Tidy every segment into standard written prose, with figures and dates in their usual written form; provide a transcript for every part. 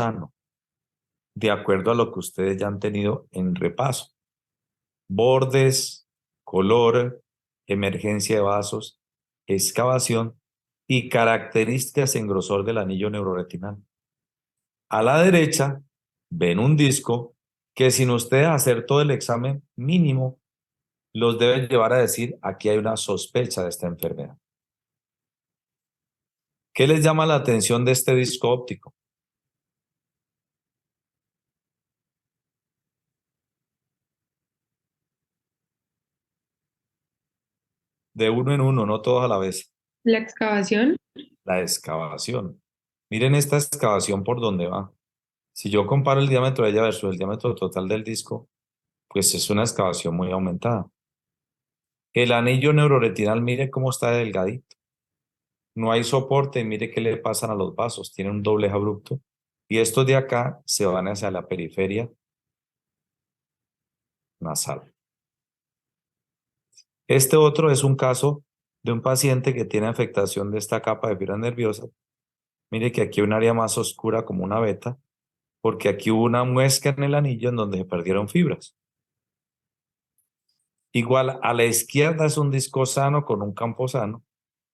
sano, de acuerdo a lo que ustedes ya han tenido en repaso. Bordes, color, emergencia de vasos, excavación y características en grosor del anillo neuroretinal. A la derecha ven un disco que sin ustedes hacer todo el examen mínimo, los debe llevar a decir, aquí hay una sospecha de esta enfermedad. ¿Qué les llama la atención de este disco óptico? De uno en uno, no todos a la vez. La excavación. La excavación. Miren esta excavación por dónde va. Si yo comparo el diámetro de ella versus el diámetro total del disco, pues es una excavación muy aumentada. El anillo neuroretinal, mire cómo está delgadito. No hay soporte, mire qué le pasan a los vasos, tiene un doblez abrupto. Y estos de acá se van hacia la periferia nasal. Este otro es un caso de un paciente que tiene afectación de esta capa de fibras nerviosas. Mire que aquí hay un área más oscura como una veta, porque aquí hubo una muesca en el anillo en donde se perdieron fibras. Igual a la izquierda es un disco sano con un campo sano,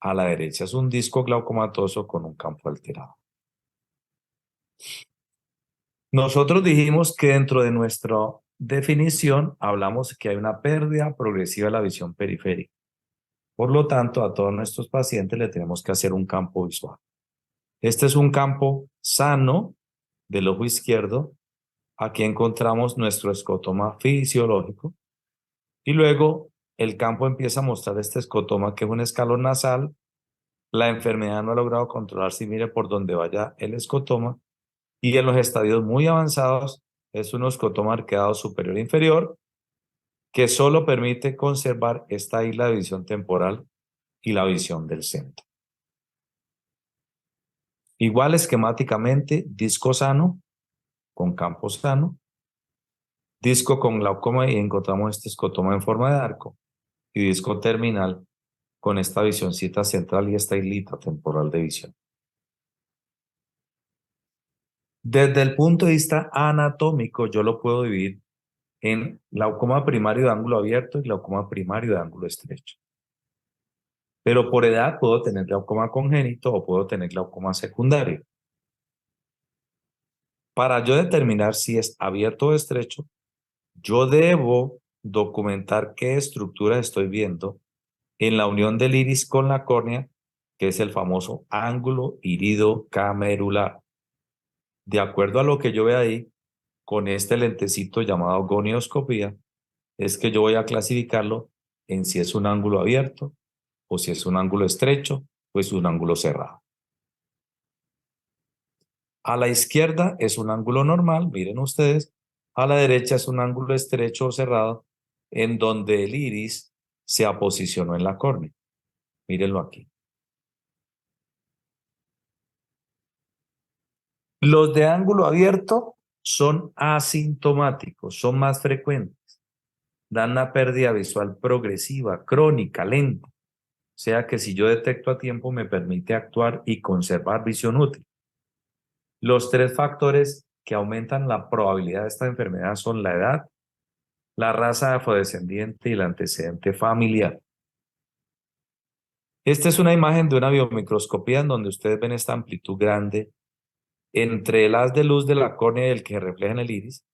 a la derecha es un disco glaucomatoso con un campo alterado. Nosotros dijimos que dentro de nuestra definición hablamos que hay una pérdida progresiva de la visión periférica. Por lo tanto, a todos nuestros pacientes le tenemos que hacer un campo visual. Este es un campo sano del ojo izquierdo. Aquí encontramos nuestro escotoma fisiológico. Y luego el campo empieza a mostrar este escotoma que es un escalón nasal. La enfermedad no ha logrado controlarse y mire por dónde vaya el escotoma. Y en los estadios muy avanzados es un escotoma arqueado superior e inferior que solo permite conservar esta isla de visión temporal y la visión del centro. Igual esquemáticamente, disco sano con campo sano, disco con glaucoma y encontramos este escotoma en forma de arco y disco terminal con esta visioncita central y esta islita temporal de visión. Desde el punto de vista anatómico, yo lo puedo dividir en glaucoma primario de ángulo abierto y glaucoma primario de ángulo estrecho. Pero por edad puedo tener glaucoma congénito o puedo tener glaucoma secundario. Para yo determinar si es abierto o estrecho, yo debo documentar qué estructura estoy viendo en la unión del iris con la córnea, que es el famoso ángulo iridocamerular. De acuerdo a lo que yo vea ahí, con este lentecito llamado gonioscopía, es que yo voy a clasificarlo en si es un ángulo abierto o si es un ángulo estrecho o es un ángulo cerrado. A la izquierda es un ángulo normal, miren ustedes. A la derecha es un ángulo estrecho o cerrado en donde el iris se aposicionó en la córnea. Mírenlo aquí. Los de ángulo abierto son asintomáticos, son más frecuentes. Dan una pérdida visual progresiva, crónica, lenta. O sea que si yo detecto a tiempo me permite actuar y conservar visión útil. Los tres factores que aumentan la probabilidad de esta enfermedad son la edad, la raza afrodescendiente y el antecedente familiar. Esta es una imagen de una biomicroscopía en donde ustedes ven esta amplitud grande entre el haz de luz de la córnea y el que refleja en el iris,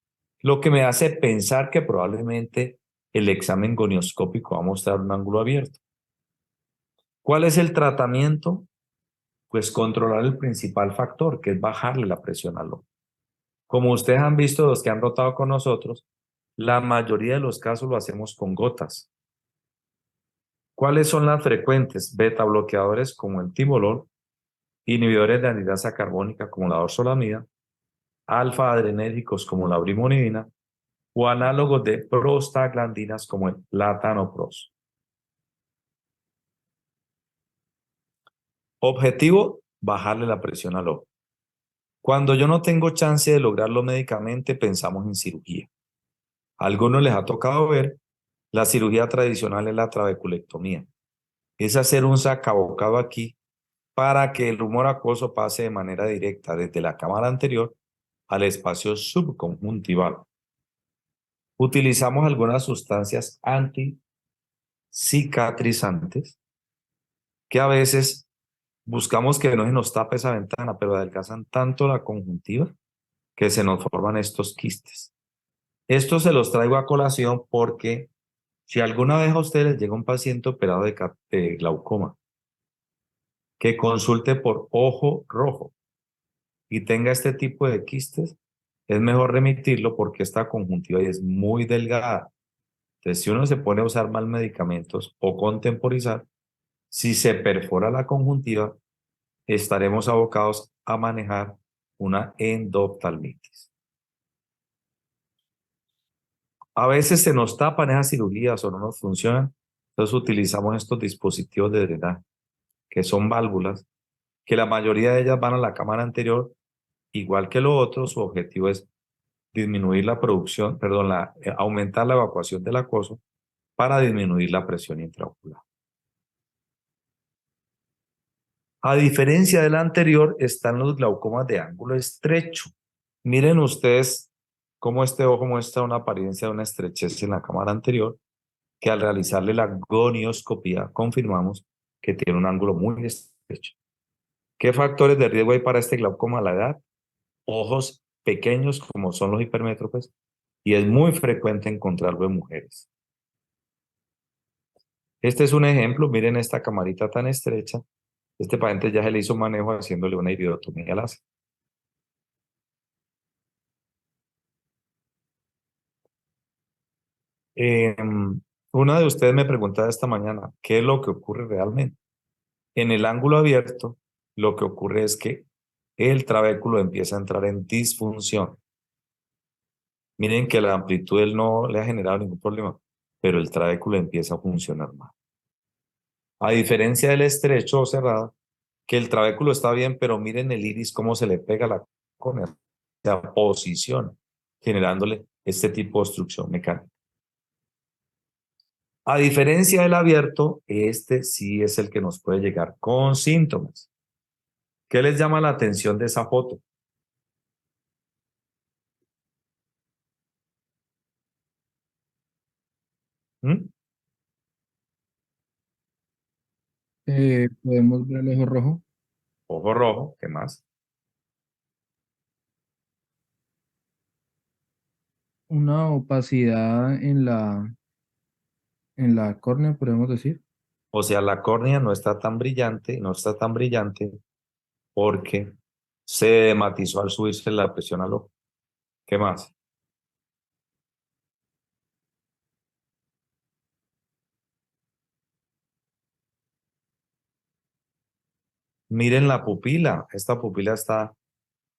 lo que me hace pensar que probablemente el examen gonioscópico va a mostrar un ángulo abierto. ¿Cuál es el tratamiento? Pues controlar el principal factor, que es bajarle la presión al ojo. Como ustedes han visto, los que han rotado con nosotros, la mayoría de los casos lo hacemos con gotas. ¿Cuáles son las frecuentes? Beta bloqueadores como el timolol, inhibidores de anhidrasa carbónica como la orzolamida, alfa adrenérgicos como la brimonidina o análogos de prostaglandinas como el latanoprost. Objetivo, bajarle la presión al ojo. Cuando yo no tengo chance de lograrlo médicamente, pensamos en cirugía. A algunos les ha tocado ver, la cirugía tradicional es la trabeculectomía. Es hacer un sacabocado aquí para que el humor acuoso pase de manera directa desde la cámara anterior al espacio subconjuntival. Utilizamos algunas sustancias anticicatrizantes que a veces buscamos que no se nos tape esa ventana, pero adelgazan tanto la conjuntiva que se nos forman estos quistes. Esto se los traigo a colación porque si alguna vez a ustedes les llega un paciente operado de glaucoma, que consulte por ojo rojo y tenga este tipo de quistes, es mejor remitirlo porque esta conjuntiva es muy delgada. Entonces, si uno se pone a usar mal medicamentos o contemporizar, si se perfora la conjuntiva, estaremos abocados a manejar una endoftalmitis. A veces se nos tapan esas cirugías o no nos funcionan, entonces utilizamos estos dispositivos de drenaje, que son válvulas, que la mayoría de ellas van a la cámara anterior, igual que lo otro, su objetivo es disminuir la producción, perdón, aumentar la evacuación del acoso para disminuir la presión intraocular. A diferencia del anterior, están los glaucomas de ángulo estrecho. Miren ustedes cómo este ojo muestra una apariencia de una estrechez en la cámara anterior, que al realizarle la gonioscopía confirmamos que tiene un ángulo muy estrecho. ¿Qué factores de riesgo hay para este glaucoma? La edad, ojos pequeños como son los hipermétropes, y es muy frecuente encontrarlo en mujeres. Este es un ejemplo, miren esta camarita tan estrecha. Este paciente ya se le hizo manejo haciéndole una iridotomía láser. Una de ustedes me preguntaba esta mañana, ¿qué es lo que ocurre realmente? En el ángulo abierto, lo que ocurre es que el trabéculo empieza a entrar en disfunción. Miren que la amplitud él no le ha generado ningún problema, pero el trabéculo empieza a funcionar mal. A diferencia del estrecho o cerrado, que el trabéculo está bien, pero miren el iris cómo se le pega a la córnea, se posiciona, generándole este tipo de obstrucción mecánica. A diferencia del abierto, este sí es el que nos puede llegar con síntomas. ¿Qué les llama la atención de esa foto? ¿Mm? Podemos ver el ojo rojo, Ojo rojo, ¿qué más? una opacidad en la córnea, podemos decir. O sea, la córnea no está tan brillante, porque se matizó al subirse la presión al ojo. ¿Qué más? Miren la pupila. Esta pupila está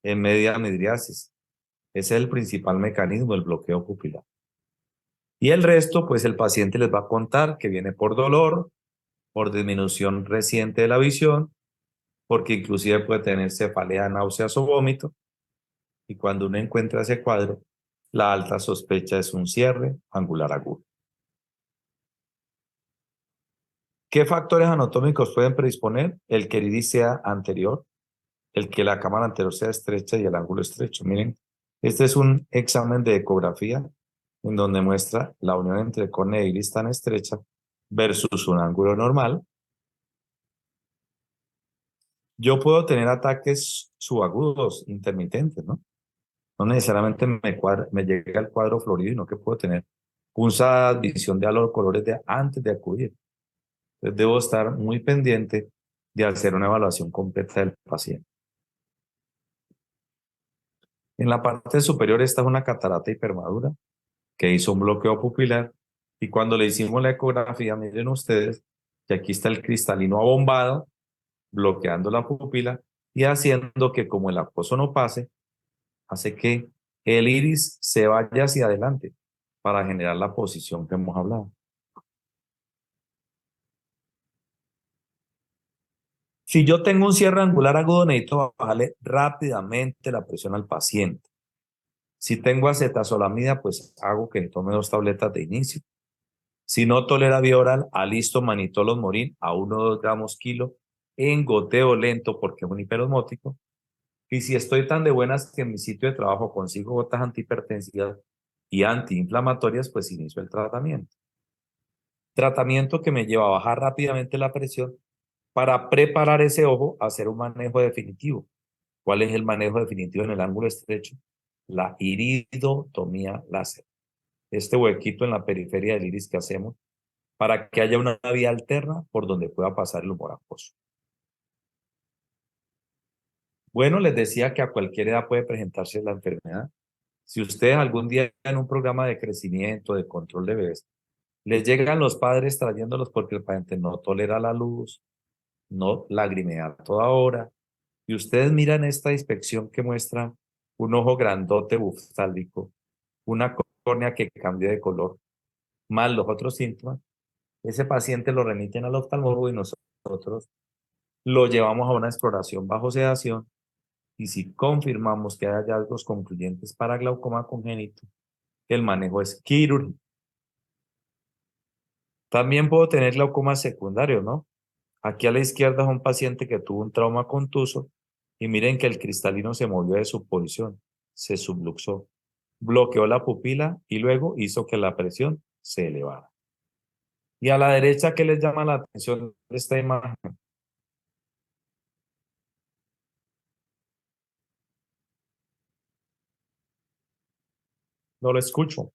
en media midriasis. Ese es el principal mecanismo, el bloqueo pupilar. Y el resto, pues el paciente les va a contar que viene por dolor, por disminución reciente de la visión, porque inclusive puede tener cefalea, náuseas o vómito. Y cuando uno encuentra ese cuadro, la alta sospecha es un cierre angular agudo. ¿Qué factores anatómicos pueden predisponer? El que el iris sea anterior, el que la cámara anterior sea estrecha y el ángulo estrecho. Miren, este es un examen de ecografía en donde muestra la unión entre córnea e iris tan estrecha versus un ángulo normal. Yo puedo tener ataques subagudos intermitentes, ¿no? No necesariamente me llega el cuadro florido, sino que puedo tener punzadas, visión de halo colores antes de acudir. Entonces debo estar muy pendiente de hacer una evaluación completa del paciente. En la parte superior está una catarata hipermadura que hizo un bloqueo pupilar y cuando le hicimos la ecografía, miren ustedes que aquí está el cristalino abombado bloqueando la pupila y haciendo que como el acoso no pase, hace que el iris se vaya hacia adelante para generar la posición que hemos hablado. Si yo tengo un cierre angular agudo, necesito bajarle rápidamente la presión al paciente. Si tengo acetazolamida, pues hago que tome 2 tabletas de inicio. Si no tolera vía oral, alisto manitol morín a 1 o 2 gramos kilo en goteo lento porque es un hiperosmótico Y si estoy tan de buenas que en mi sitio de trabajo consigo gotas antihipertensivas y antiinflamatorias, pues inicio el tratamiento. Tratamiento que me lleva a bajar rápidamente la presión para preparar ese ojo a hacer un manejo definitivo. ¿Cuál es el manejo definitivo en el ángulo estrecho? La iridotomía láser. Este huequito en la periferia del iris que hacemos para que haya una vía alterna por donde pueda pasar el humor acuoso. Bueno, les decía que a cualquier edad puede presentarse la enfermedad. Si ustedes algún día en un programa de crecimiento, de control de bebés, les llegan los padres trayéndolos porque el paciente no tolera la luz, no lagrimea a toda hora, y ustedes miran esta inspección que muestra un ojo grandote bufsáldico, una córnea que cambia de color, más los otros síntomas, ese paciente lo remiten al oftalmólogo y nosotros lo llevamos a una exploración bajo sedación y si confirmamos que hay hallazgos concluyentes para glaucoma congénito, el manejo es quirúrgico. También puedo tener glaucoma secundario, ¿no? Aquí a la izquierda es un paciente que tuvo un trauma contuso y miren que el cristalino se movió de su posición, se subluxó, bloqueó la pupila y luego hizo que la presión se elevara. Y a la derecha, ¿qué les llama la atención de esta imagen? No lo escucho.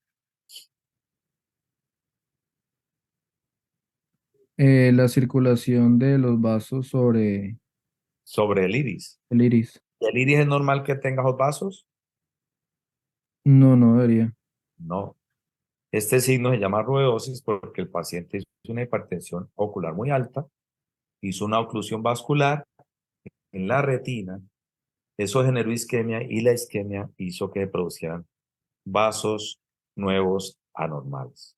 La circulación de los vasos sobre Sobre el iris. el iris. ¿El iris es normal que tenga los vasos? No, no debería. No. Este signo se llama rubeosis porque el paciente hizo una hipertensión ocular muy alta, hizo una oclusión vascular en la retina, eso generó isquemia y la isquemia hizo que se producieran vasos nuevos anormales.